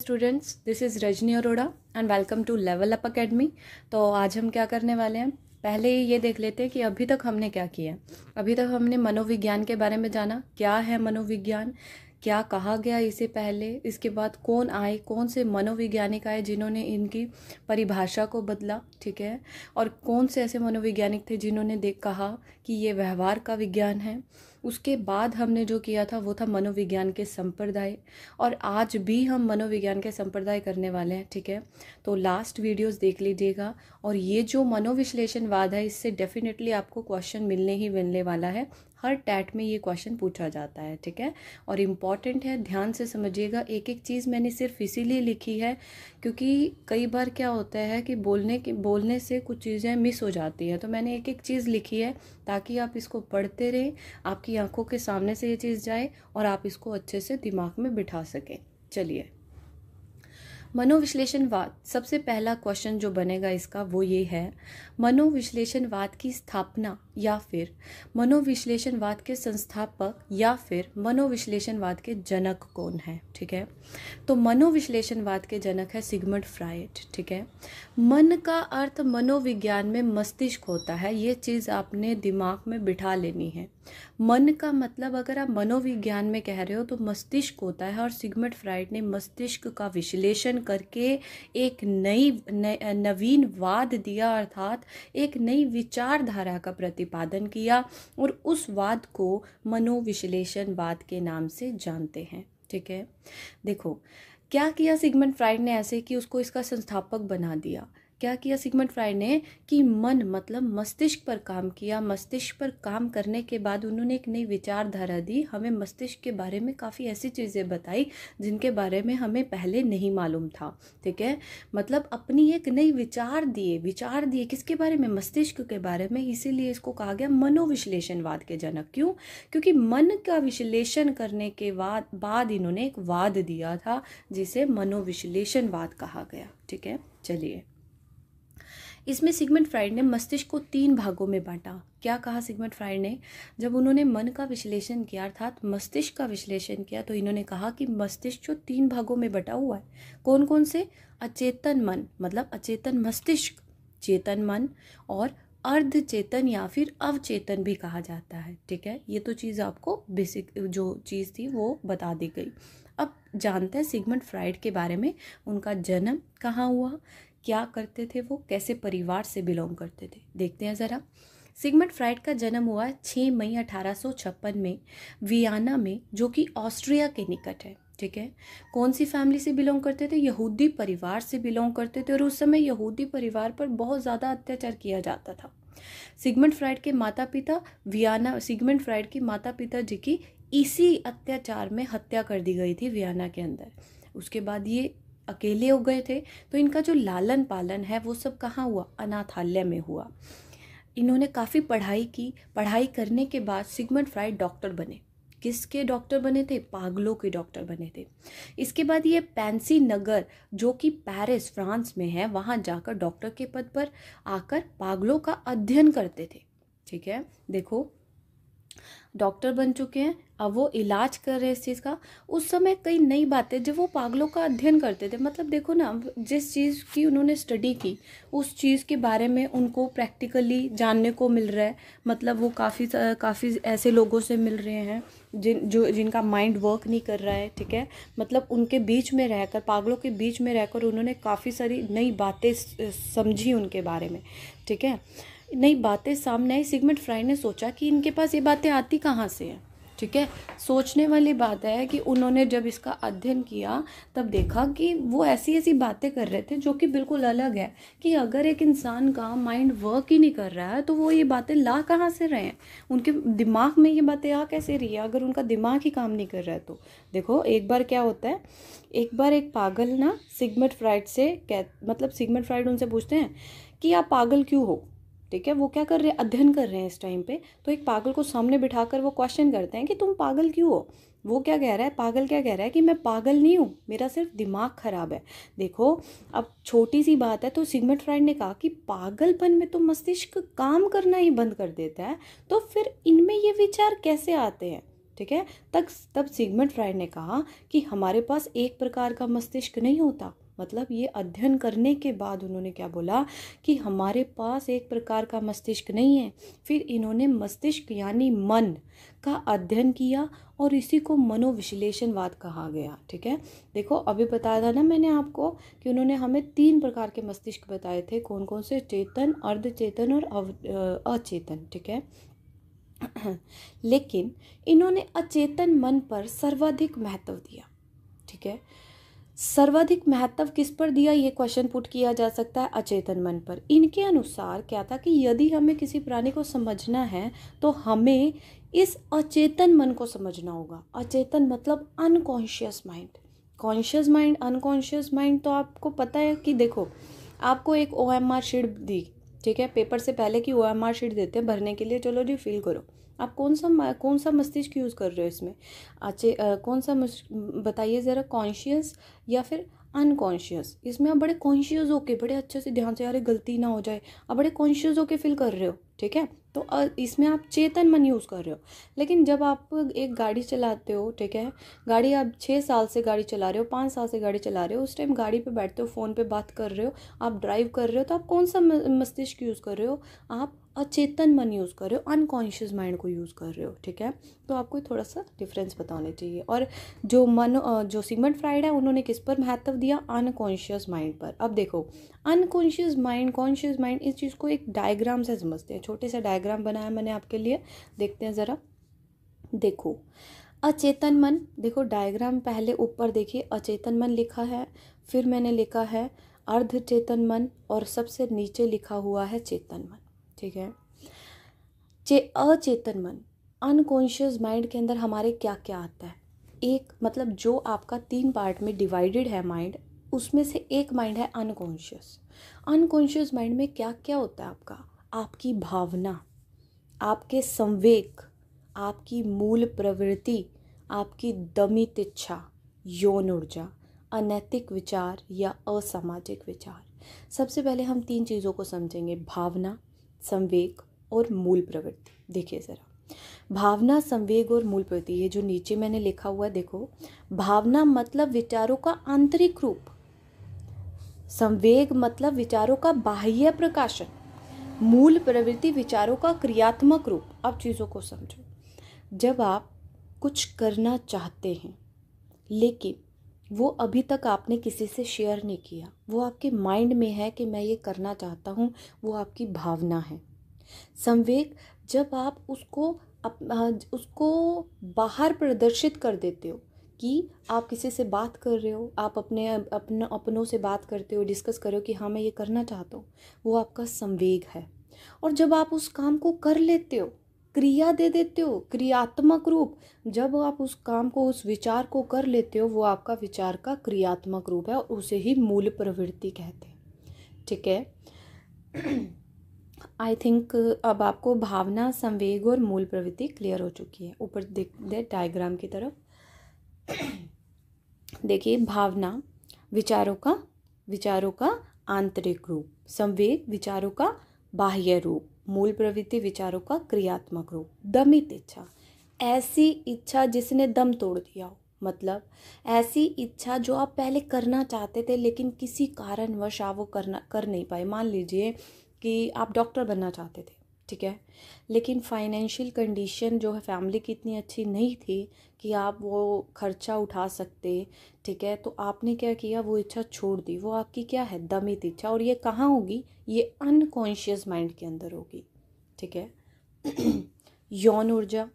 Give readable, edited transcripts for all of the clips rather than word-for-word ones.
Students, this is Rajni Arora and welcome to Level Up Academy. तो आज हम क्या करने वाले हैं, पहले ये देख लेते हैं कि अभी तक हमने क्या किया। अभी तक हमने मनोविज्ञान के बारे में जाना, क्या है मनोविज्ञान, क्या कहा गया इसे पहले, इसके बाद कौन आए, कौन से मनोवैज्ञानिक आए जिन्होंने इनकी परिभाषा को बदला, ठीक है, और कौन से ऐसे मनोवैज्ञानिक थे जिन्होंने कहा कि ये व्यवहार का विज्ञान है। उसके बाद हमने जो किया था वो था मनोविज्ञान के संप्रदाय, और आज भी हम मनोविज्ञान के संप्रदाय करने वाले हैं, ठीक है। तो लास्ट वीडियोस देख लीजिएगा, और ये जो मनोविश्लेषणवाद है इससे डेफिनेटली आपको क्वेश्चन मिलने ही मिलने वाला है। हर टैट में ये क्वेश्चन पूछा जाता है, ठीक है, और इम्पॉर्टेंट है, ध्यान से समझिएगा। एक एक चीज़ मैंने सिर्फ इसीलिए लिखी है क्योंकि कई बार क्या होता है कि बोलने से कुछ चीज़ें मिस हो जाती हैं, तो मैंने एक एक चीज़ लिखी है ताकि आप इसको पढ़ते रहें, आपकी आंखों के सामने से ये चीज़ जाए और आप इसको अच्छे से दिमाग में बिठा सकें। चलिए, मनोविश्लेषणवाद, सबसे पहला क्वेश्चन जो बनेगा इसका वो ये है, मनोविश्लेषणवाद की स्थापना या फिर मनोविश्लेषणवाद के संस्थापक या फिर मनोविश्लेषणवाद के जनक कौन है, ठीक है। तो मनोविश्लेषणवाद के जनक है सिगमंड फ्रायड, ठीक है। मन का अर्थ मनोविज्ञान में मस्तिष्क होता है, ये चीज़ आपने दिमाग में बिठा लेनी है। मन का मतलब अगर आप मनोविज्ञान में कह रहे हो तो मस्तिष्क होता है, और सिगमंड फ्रायड ने मस्तिष्क का विश्लेषण करके एक नवीन वाद दिया, अर्थात एक नई विचारधारा का प्रतिपादन किया, और उस वाद को मनोविश्लेषणवाद के नाम से जानते हैं, ठीक है। देखो क्या किया सिगमंड फ्रायड ने ऐसे कि उसको इसका संस्थापक बना दिया। क्या किया सिगमंड फ्रायड ने कि मन मतलब मस्तिष्क पर काम किया। मस्तिष्क पर काम करने के बाद उन्होंने एक नई विचारधारा दी, हमें मस्तिष्क के बारे में काफ़ी ऐसी चीज़ें बताई जिनके बारे में हमें पहले नहीं मालूम था, ठीक है। मतलब अपनी एक नई विचार दिए किसके बारे में, मस्तिष्क के बारे में। इसीलिए इसको कहा गया मनोविश्लेषणवाद के जनक। क्यों? क्योंकि मन का विश्लेषण करने के बाद इन्होंने एक वाद दिया था जिसे मनोविश्लेषणवाद कहा गया, ठीक है। चलिए, इसमें सिगमंड फ्रायड ने मस्तिष्क को 3 भागों में बांटा। क्या कहा सिगमंड फ्रायड ने, जब उन्होंने मन का विश्लेषण किया अर्थात मस्तिष्क का विश्लेषण किया, तो इन्होंने कहा कि मस्तिष्क जो 3 भागों में बटा हुआ है, कौन कौन से, अचेतन मन मतलब अचेतन मस्तिष्क, चेतन मन, और अर्ध चेतन या फिर अवचेतन भी कहा जाता है, ठीक है। ये तो चीज़ आपको बेसिक जो चीज़ थी वो बता दी गई। अब जानते हैं सिगमंड फ्रायड के बारे में, उनका जन्म कहाँ हुआ, क्या करते थे वो, कैसे परिवार से बिलोंग करते थे, देखते हैं ज़रा। सिगमंड फ्रायड का जन्म हुआ 6 मई 1856 में वियना में, जो कि ऑस्ट्रिया के निकट है, ठीक है। कौन सी फैमिली से बिलोंग करते थे, यहूदी परिवार से बिलोंग करते थे, और उस समय यहूदी परिवार पर बहुत ज़्यादा अत्याचार किया जाता था। सिगमंड फ्रायड के माता पिता जी की इसी अत्याचार में हत्या कर दी गई थी वियना के अंदर। उसके बाद ये अकेले हो गए थे, तो इनका जो लालन पालन है वो सब कहाँ हुआ, अनाथालय में हुआ। इन्होंने काफ़ी पढ़ाई की, पढ़ाई करने के बाद सिगमंड फ्रायड डॉक्टर बने। किसके डॉक्टर बने थे, पागलों के डॉक्टर बने थे। इसके बाद ये पैंसी नगर जो कि पेरिस फ्रांस में है, वहाँ जाकर डॉक्टर के पद पर आकर पागलों का अध्ययन करते थे, ठीक है। देखो डॉक्टर बन चुके हैं, अब वो इलाज कर रहे हैं इस चीज़ का। उस समय कई नई बातें जब वो पागलों का अध्ययन करते थे, मतलब देखो ना, जिस चीज़ की उन्होंने स्टडी की उस चीज़ के बारे में उनको प्रैक्टिकली जानने को मिल रहा है। मतलब वो काफ़ी ऐसे लोगों से मिल रहे हैं जिनका माइंड वर्क नहीं कर रहा है, ठीक है। मतलब उनके बीच में रहकर, पागलों के बीच में रहकर उन्होंने काफ़ी सारी नई बातें समझी उनके बारे में, ठीक है। नई बातें सामने आई। सिगमंड फ्रायड ने सोचा कि इनके पास ये बातें आती कहाँ से हैं, ठीक है। सोचने वाली बात है कि उन्होंने जब इसका अध्ययन किया तब देखा कि वो ऐसी बातें कर रहे थे जो कि बिल्कुल अलग है, कि अगर एक इंसान का माइंड वर्क ही नहीं कर रहा है तो वो ये बातें ला कहाँ से रहे हैं, उनके दिमाग में ये बातें आ कैसे रही है अगर उनका दिमाग ही काम नहीं कर रहा है। तो देखो एक बार क्या होता है, एक बार एक पागल ना सिगमंड फ्रायड सिगमंड फ्रायड उनसे पूछते हैं कि आप पागल क्यों हो, ठीक है। वो क्या कर रहे हैं, अध्ययन कर रहे हैं इस टाइम पे। तो एक पागल को सामने बिठाकर वो क्वेश्चन करते हैं कि तुम पागल क्यों हो। वो क्या कह रहा है, पागल क्या कह रहा है कि मैं पागल नहीं हूँ, मेरा सिर्फ दिमाग खराब है। देखो अब छोटी सी बात है, तो सिगमंड फ्रायड ने कहा कि पागलपन में तो मस्तिष्क काम करना ही बंद कर देता है, तो फिर इनमें ये विचार कैसे आते हैं, ठीक है। तब सिगमंड फ्राइड ने कहा कि हमारे पास एक प्रकार का मस्तिष्क नहीं होता। मतलब ये अध्ययन करने के बाद उन्होंने क्या बोला कि हमारे पास एक प्रकार का मस्तिष्क नहीं है। फिर इन्होंने मस्तिष्क यानी मन का अध्ययन किया और इसी को मनोविश्लेषणवाद कहा गया। ठीक है, देखो अभी बताया था ना मैंने आपको कि उन्होंने हमें 3 प्रकार के मस्तिष्क बताए थे, कौन कौन से, चेतन, अर्धचेतन और अचेतन। ठीक है लेकिन इन्होंने अचेतन मन पर सर्वाधिक महत्व दिया। ठीक है, सर्वाधिक महत्व किस पर दिया, ये क्वेश्चन पुट किया जा सकता है, अचेतन मन पर। इनके अनुसार क्या था कि यदि हमें किसी प्राणी को समझना है तो हमें इस अचेतन मन को समझना होगा। अचेतन मतलब unconscious mind. Conscious mind, unconscious mind तो आपको पता है कि देखो आपको एक OMR शीट दी, ठीक है, पेपर से पहले की OMR शीट देते हैं भरने के लिए, चलो जी फिल करो। आप कौन सा मस्तिष्क यूज़ कर रहे हो इसमें, कौन सा बताइए ज़रा, कॉन्शियस या फिर अनकॉन्शियस। इसमें आप बड़े कॉन्शियस होके बड़े अच्छे से ध्यान से, यार गलती ना हो जाए, आप बड़े कॉन्शियस होके फिल कर रहे हो। ठीक है, तो इसमें आप चेतन मन यूज़ कर रहे हो। लेकिन जब आप एक गाड़ी चलाते हो, ठीक है, गाड़ी आप 6 साल से गाड़ी चला रहे हो, 5 साल से गाड़ी चला रहे हो, उस टाइम गाड़ी पे बैठते हो, फ़ोन पे बात कर रहे हो, आप ड्राइव कर रहे हो, तो आप कौन सा मस्तिष्क यूज़ कर रहे हो, आप अचेतन मन यूज़ कर रहे हो, अनकॉन्शियस माइंड को यूज़ कर रहे हो। ठीक है, तो आपको थोड़ा सा डिफरेंस पता होना चाहिए। और जो सिगमंड फ्राइड है उन्होंने किस पर महत्व दिया, अनकॉन्शियस माइंड पर। अब देखो अनकॉन्शियस माइंड, कॉन्शियस माइंड, इस चीज़ को एक डायग्राम से समझते हैं। छोटे से डायग्राम बनाया मैंने आपके लिए, देखते हैं ज़रा। देखो अचेतन मन, देखो डायग्राम पहले ऊपर देखिए, अचेतन मन लिखा है, फिर मैंने लिखा है अर्धचेतन मन, और सबसे नीचे लिखा हुआ है चेतन मन। ठीक है, अचेतन मन, अनकॉन्शियस माइंड के अंदर हमारे क्या क्या आता है, एक मतलब जो आपका 3 पार्ट में डिवाइडेड है माइंड, उसमें से एक माइंड है अनकॉन्शियस। अनकॉन्शियस माइंड में क्या क्या होता है आपका, आपकी भावना, आपके संवेग, आपकी मूल प्रवृत्ति, आपकी दमित इच्छा, यौन ऊर्जा, अनैतिक विचार या असामाजिक विचार। सबसे पहले हम 3 चीज़ों को समझेंगे, भावना, संवेग और मूल प्रवृत्ति। देखिए ज़रा, भावना, संवेग और मूल प्रवृत्ति, ये जो नीचे मैंने लिखा हुआ है देखो, भावना मतलब विचारों का आंतरिक रूप, संवेग मतलब विचारों का बाह्य प्रकाशन, मूल प्रवृत्ति विचारों का क्रियात्मक रूप। अब चीज़ों को समझो, जब आप कुछ करना चाहते हैं लेकिन वो अभी तक आपने किसी से शेयर नहीं किया, वो आपके माइंड में है कि मैं ये करना चाहता हूँ, वो आपकी भावना है। संवेग, जब आप उसको बाहर प्रदर्शित कर देते हो कि आप किसी से बात कर रहे हो, आप अपनों से बात करते हो, डिस्कस कर रहे हो कि हाँ मैं ये करना चाहता हूँ, वो आपका संवेग है। और जब आप उस काम को कर लेते हो, क्रिया दे देते हो, क्रियात्मक रूप, जब आप उस काम को, उस विचार को कर लेते हो, वो आपका विचार का क्रियात्मक रूप है और उसे ही मूल प्रवृत्ति कहते हैं। ठीक है, आई थिंक अब आपको भावना, संवेग और मूल प्रवृत्ति क्लियर हो चुकी है। ऊपर देख दे डायग्राम की तरफ देखिए, भावना विचारों का आंतरिक रूप, संवेग विचारों का बाह्य रूप, मूल प्रवृत्ति विचारों का क्रियात्मक रूप। दमित इच्छा, ऐसी इच्छा जिसने दम तोड़ दिया हो, मतलब ऐसी इच्छा जो आप पहले करना चाहते थे लेकिन किसी कारणवश आप वो कर नहीं पाए। मान लीजिए कि आप डॉक्टर बनना चाहते थे, ठीक है, लेकिन फाइनेंशियल कंडीशन जो है फैमिली की इतनी अच्छी नहीं थी कि आप वो खर्चा उठा सकते, ठीक है, तो आपने क्या किया, वो इच्छा छोड़ दी। वो आपकी क्या है, दमित इच्छा। और ये कहाँ होगी, ये अनकॉन्शियस माइंड के अंदर होगी। ठीक है यौन ऊर्जा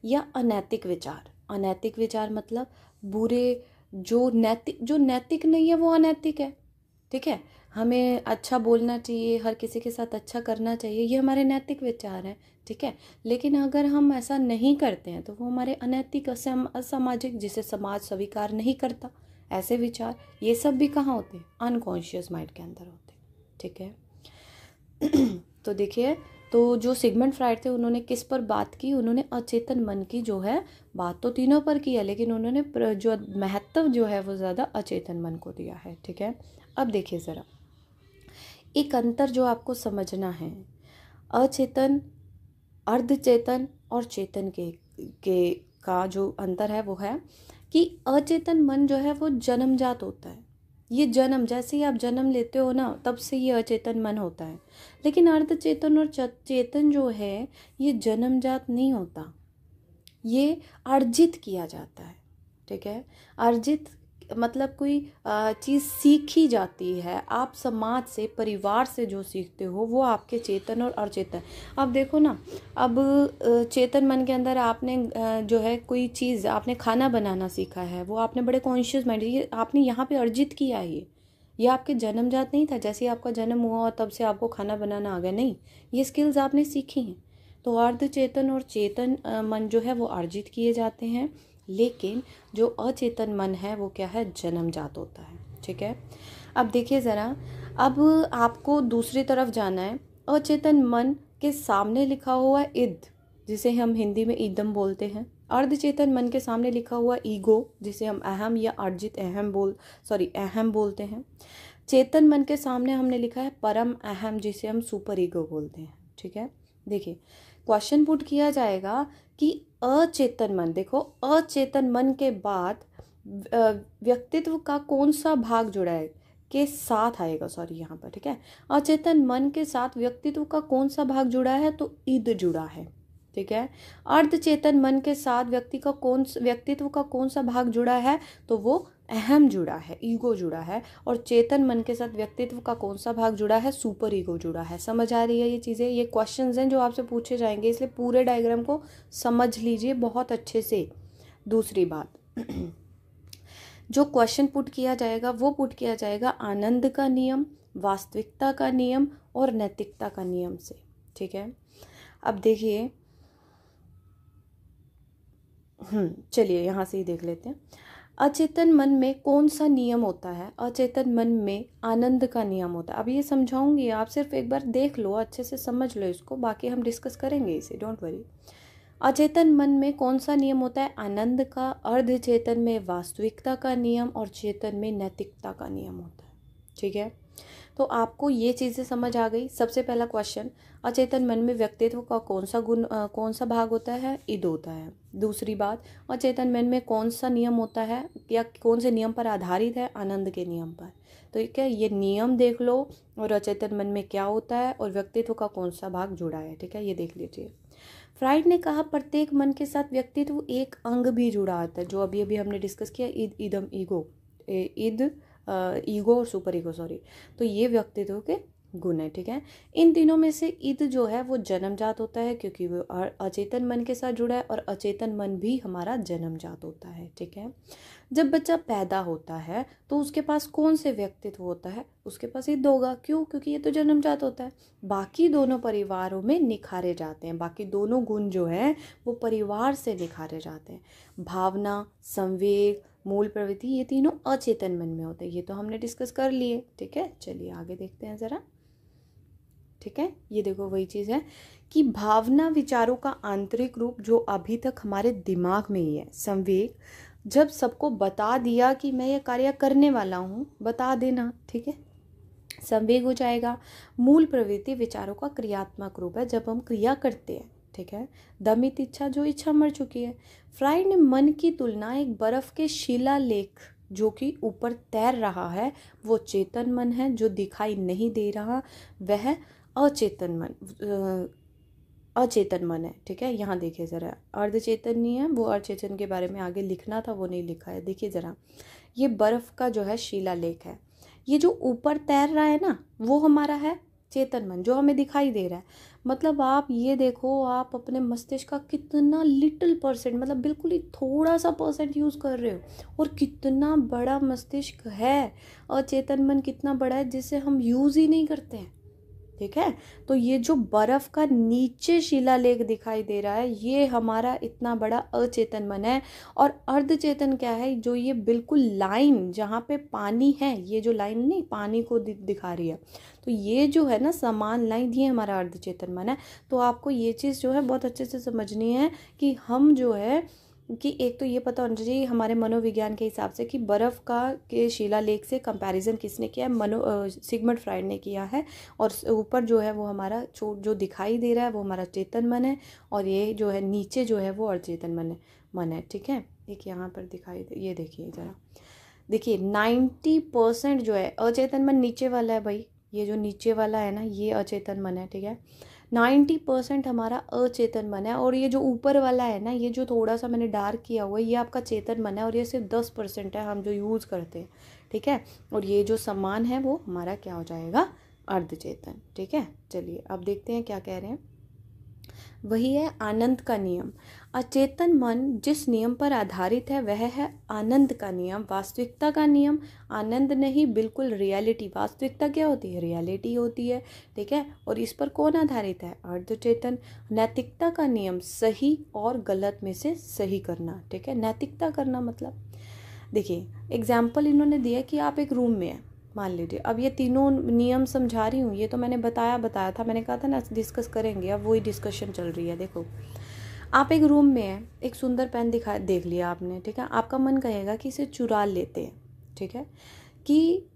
या अनैतिक विचार, अनैतिक विचार मतलब बुरे, जो नैतिक नहीं है वो अनैतिक है। ठीक है, हमें अच्छा बोलना चाहिए, हर किसी के साथ अच्छा करना चाहिए, ये हमारे नैतिक विचार हैं। ठीक है, लेकिन अगर हम ऐसा नहीं करते हैं तो वो हमारे अनैतिक, असामाजिक, जिसे समाज स्वीकार नहीं करता, ऐसे विचार, ये सब भी कहाँ होते हैं, अनकॉन्शियस माइंड के अंदर होते हैं। ठीक है तो देखिए, तो जो सिगमंड फ्राइड थे उन्होंने किस पर बात की, उन्होंने अचेतन मन की जो है बात तो तीनों पर की है, लेकिन उन्होंने जो महत्व जो है वो ज़्यादा अचेतन मन को दिया है। ठीक है, अब देखिए ज़रा, एक अंतर जो आपको समझना है, अचेतन, अर्धचेतन और चेतन के का जो अंतर है वो है कि अचेतन मन जो है वो जन्मजात होता है। ये जन्म, जैसे ही आप जन्म लेते हो ना, तब से ये अचेतन मन होता है। लेकिन अर्धचेतन और चेतन जो है ये जन्मजात नहीं होता, ये अर्जित किया जाता है। ठीक है, अर्जित मतलब कोई चीज़ सीखी जाती है। आप समाज से, परिवार से जो सीखते हो वो आपके चेतन और अचेतन। अब देखो ना, अब चेतन मन के अंदर आपने जो है कोई चीज़, आपने खाना बनाना सीखा है, वो आपने बड़े कॉन्शियस माइंड, ये आपने यहाँ पे अर्जित किया है। ये आपके जन्मजात नहीं था, जैसे आपका जन्म हुआ और तब से आपको खाना बनाना आ गया, नहीं, ये स्किल्स आपने सीखी हैं। तो अर्धचेतन और चेतन मन जो है वो अर्जित किए जाते हैं, लेकिन जो अचेतन मन है वो क्या है, जन्मजात होता है। ठीक है, अब देखिए ज़रा, अब आपको दूसरी तरफ जाना है। अचेतन मन के सामने लिखा हुआ इद, जिसे हम हिंदी में ईदम बोलते हैं। अर्धचेतन मन के सामने लिखा हुआ ईगो, जिसे हम अहम या अर्जित अहम अहम बोलते हैं। चेतन मन के सामने हमने लिखा है परम अहम, जिसे हम सुपर ईगो बोलते हैं। ठीक है, देखिए क्वेश्चन पुट किया जाएगा कि अचेतन मन, देखो अचेतन मन के बाद व्यक्तित्व का कौन सा भाग जुड़ा है के साथ आएगा, सॉरी यहाँ पर। ठीक है, अचेतन मन के साथ व्यक्तित्व का कौन सा भाग जुड़ा है, तो ईद जुड़ा है। ठीक है, अर्धचेतन मन के साथ व्यक्तित्व का कौन सा भाग जुड़ा है, तो वो अहम जुड़ा है, ईगो जुड़ा है। और चेतन मन के साथ व्यक्तित्व का कौन सा भाग जुड़ा है, सुपर ईगो जुड़ा है। समझ आ रही है ये चीज़ें? ये क्वेश्चंस हैं जो आपसे पूछे जाएंगे, इसलिए पूरे डायग्राम को समझ लीजिए बहुत अच्छे से। दूसरी बात, जो क्वेश्चन पुट किया जाएगा वो पुट किया जाएगा आनंद का नियम, वास्तविकता का नियम और नैतिकता का नियम से। ठीक है, अब देखिए, चलिए यहाँ से ही देख लेते हैं। अचेतन मन में कौन सा नियम होता है? अचेतन मन में आनंद का नियम होता है। अब ये समझाऊंगी, आप सिर्फ एक बार देख लो, अच्छे से समझ लो इसको, बाकी हम डिस्कस करेंगे इसे, डोंट वरी। अचेतन मन में कौन सा नियम होता है? आनंद का। अर्धचेतन में वास्तविकता का नियम और चेतन में नैतिकता का नियम होता है। ठीक है, तो आपको ये चीज़ें समझ आ गई। सबसे पहला क्वेश्चन, अचेतन मन में व्यक्तित्व का कौन सा गुण, कौन सा भाग होता है? ईद होता है। दूसरी बात, अचेतन मन में कौन सा नियम होता है या कौन से नियम पर आधारित है? आनंद के नियम पर। तो ठीक है, ये नियम देख लो और अचेतन मन में क्या होता है और व्यक्तित्व का कौन सा भाग जुड़ा है। ठीक है, ये देख लीजिए। फ्राइड ने कहा प्रत्येक मन के साथ व्यक्तित्व एक अंग भी जुड़ा होता है, जो अभी अभी हमने डिस्कस किया, ईगो और सुपर ईगो, सॉरी। तो ये व्यक्तित्व के गुण है। ठीक है, इन तीनों में से ईद जो है वो जन्मजात होता है, क्योंकि वो अचेतन मन के साथ जुड़ा है, और अचेतन मन भी हमारा जन्मजात होता है। ठीक है, जब बच्चा पैदा होता है तो उसके पास कौन से व्यक्तित्व होता है? उसके पास ईद होगा। क्यों? क्योंकि ये तो जन्मजात होता है। बाकी दोनों परिवारों में निखारे जाते हैं, बाकी दोनों गुण जो हैं वो परिवार से निखारे जाते हैं। भावना, संवेग, मूल प्रवृत्ति, ये तीनों अचेतन मन में होते हैं। ये तो हमने डिस्कस कर लिए। ठीक है, चलिए आगे देखते हैं ज़रा। ठीक है, ये देखो वही चीज़ है कि भावना विचारों का आंतरिक रूप जो अभी तक हमारे दिमाग में ही है। संवेग, जब सबको बता दिया कि मैं ये कार्य करने वाला हूँ, बता देना। ठीक है, संवेग हो जाएगा। मूल प्रवृत्ति विचारों का क्रियात्मक रूप है, जब हम क्रिया करते हैं। ठीक है, दमित इच्छा, जो इच्छा मर चुकी है। फ्राइड ने मन की तुलना एक बर्फ के शिलालेख जो कि ऊपर तैर रहा है, वो चेतन मन है, जो दिखाई नहीं दे रहा वह अचेतन मन है। ठीक है, यहाँ देखिए ज़रा, अर्धचेतन नहीं है, वो अर्धचेतन के बारे में आगे लिखना था, वो नहीं लिखा है। देखिए ज़रा, ये बर्फ़ का जो है शिलालेख है। ये जो ऊपर तैर रहा है ना, वो हमारा है चेतन मन, जो हमें दिखाई दे रहा है। मतलब आप ये देखो, आप अपने मस्तिष्क का कितना लिटिल परसेंट, मतलब बिल्कुल ही थोड़ा सा परसेंट यूज़ कर रहे हो, और कितना बड़ा मस्तिष्क है, और चेतन मन कितना बड़ा है जिसे हम यूज़ ही नहीं करते हैं। ठीक है, तो ये जो बर्फ का नीचे शिलालेख दिखाई दे रहा है, ये हमारा इतना बड़ा अचेतन मन है। और अर्धचेतन क्या है? जो ये बिल्कुल लाइन जहाँ पे पानी है, ये जो लाइन नहीं पानी को दिखा रही है, तो ये जो है ना समान लाइन, ये हमारा अर्धचेतन मन है। तो आपको ये चीज़ जो है बहुत अच्छे से समझनी है कि हम जो है कि एक तो ये पता होना चाहिए हमारे मनोविज्ञान के हिसाब से कि बर्फ़ का के शिलालेख से कंपैरिजन किसने किया है? सिगमंड फ्राइड ने किया है। और ऊपर जो है वो हमारा जो दिखाई दे रहा है वो हमारा चेतन मन है, और ये जो है नीचे जो है वो अचेतन मन है। मन है, ठीक है। एक यहाँ पर दिखाई दे, ये देखिए ज़रा, देखिए 90% जो है अचेतन मन नीचे वाला है भाई, ये जो नीचे वाला है ना ये अचेतन मन है, ठीक है। 90% हमारा अचेतन मन है, और ये जो ऊपर वाला है ना, ये जो थोड़ा सा मैंने डार्क किया हुआ है, ये आपका चेतन मन है, और ये सिर्फ 10% है हम जो यूज़ करते हैं, ठीक है। और ये जो समान है वो हमारा क्या हो जाएगा, अर्धचेतन, ठीक है। चलिए अब देखते हैं क्या कह रहे हैं। वही है आनंद का नियम। अचेतन मन जिस नियम पर आधारित है वह है आनंद का नियम, वास्तविकता का नियम। आनंद नहीं, बिल्कुल रियलिटी। वास्तविकता क्या होती है, रियलिटी होती है, ठीक है। और इस पर कौन आधारित है, अर्धचेतन। नैतिकता का नियम, सही और गलत में से सही करना, ठीक है। नैतिकता करना मतलब देखिए एग्जाम्पल इन्होंने दिया कि आप एक रूम में हैं, मान लीजिए। अब ये तीनों नियम समझा रही हूँ, ये तो मैंने बताया था, मैंने कहा था ना डिस्कस करेंगे, अब वही डिस्कशन चल रही है। देखो आप एक रूम में हैं, एक सुंदर पेन देख लिया आपने, ठीक है। आपका मन कहेगा कि इसे चुरा लेते हैं, ठीक है। कि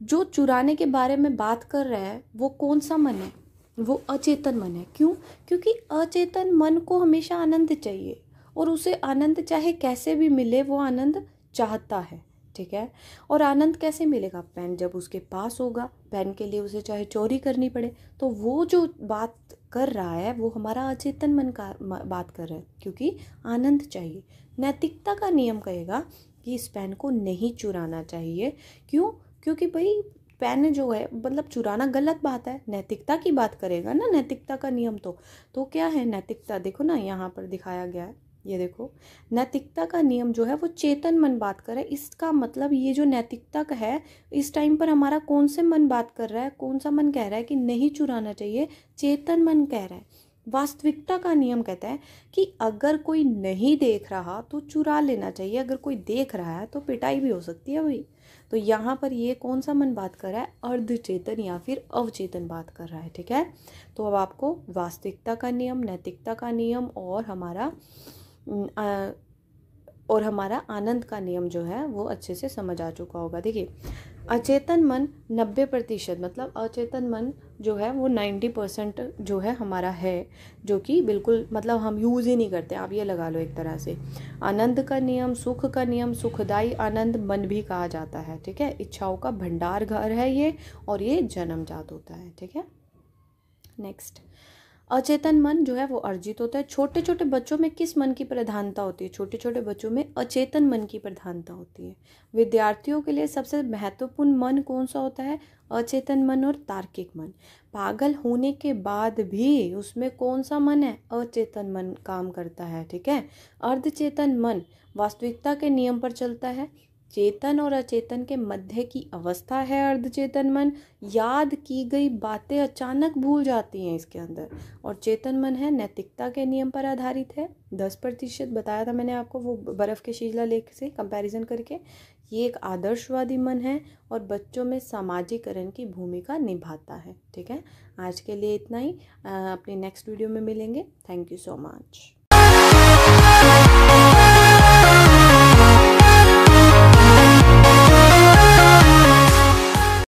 जो चुराने के बारे में बात कर रहा है वो कौन सा मन है, वो अचेतन मन है। क्यों, क्योंकि अचेतन मन को हमेशा आनंद चाहिए, और उसे आनंद चाहे कैसे भी मिले वो आनंद चाहता है, ठीक है। और आनंद कैसे मिलेगा, पेन जब उसके पास होगा, पेन के लिए उसे चाहे चोरी करनी पड़े, तो वो जो बात कर रहा है वो हमारा अचेतन मन का बात कर रहा है, क्योंकि आनंद चाहिए। नैतिकता का नियम कहेगा कि इस पेन को नहीं चुराना चाहिए। क्यों, क्योंकि भाई पेन जो है मतलब चुराना गलत बात है, नैतिकता की बात करेगा ना नैतिकता का नियम। तो क्या है नैतिकता, देखो ना यहाँ पर दिखाया गया है, ये देखो नैतिकता का नियम जो है वो चेतन मन बात कर रहा है। इसका मतलब ये जो नैतिकता का है, इस टाइम पर हमारा कौन से मन बात कर रहा है, कौन सा मन कह रहा है कि नहीं चुराना चाहिए, चेतन मन कह रहा है। वास्तविकता का नियम कहता है कि अगर कोई नहीं देख रहा तो चुरा लेना चाहिए, अगर कोई देख रहा है तो पिटाई भी हो सकती है भाई। तो यहाँ पर ये कौन सा मन बात कर रहा है, अर्धचेतन या फिर अवचेतन बात कर रहा है, ठीक है। तो अब आपको वास्तविकता का नियम, नैतिकता का नियम और हमारा आनंद का नियम जो है वो अच्छे से समझ आ चुका होगा। देखिए अचेतन मन 90%, मतलब अचेतन मन जो है वो 90% जो है हमारा है, जो कि बिल्कुल मतलब हम यूज़ ही नहीं करते, आप ये लगा लो एक तरह से। आनंद का नियम, सुख का नियम, सुखदायी आनंद मन भी कहा जाता है, ठीक है। इच्छाओं का भंडार घर है ये, और ये जन्मजात होता है, ठीक है। नेक्स्ट, अचेतन मन जो है वो अर्जित होता है। छोटे छोटे बच्चों में किस मन की प्रधानता होती है, छोटे छोटे बच्चों में अचेतन मन की प्रधानता होती है। विद्यार्थियों के लिए सबसे महत्वपूर्ण मन कौन सा होता है, अचेतन मन और तार्किक मन। पागल होने के बाद भी उसमें कौन सा मन है, अचेतन मन काम करता है, ठीक है। अर्धचेतन मन वास्तविकता के नियम पर चलता है। चेतन और अचेतन के मध्य की अवस्था है अर्धचेतन मन। याद की गई बातें अचानक भूल जाती हैं इसके अंदर। और चेतन मन है नैतिकता के नियम पर आधारित है। 10% बताया था मैंने आपको वो बर्फ़ के शिलालेख से कंपैरिजन करके। ये एक आदर्शवादी मन है और बच्चों में सामाजिकरण की भूमिका निभाता है, ठीक है। आज के लिए इतना ही, अपनी नेक्स्ट वीडियो में मिलेंगे। Thank you so much.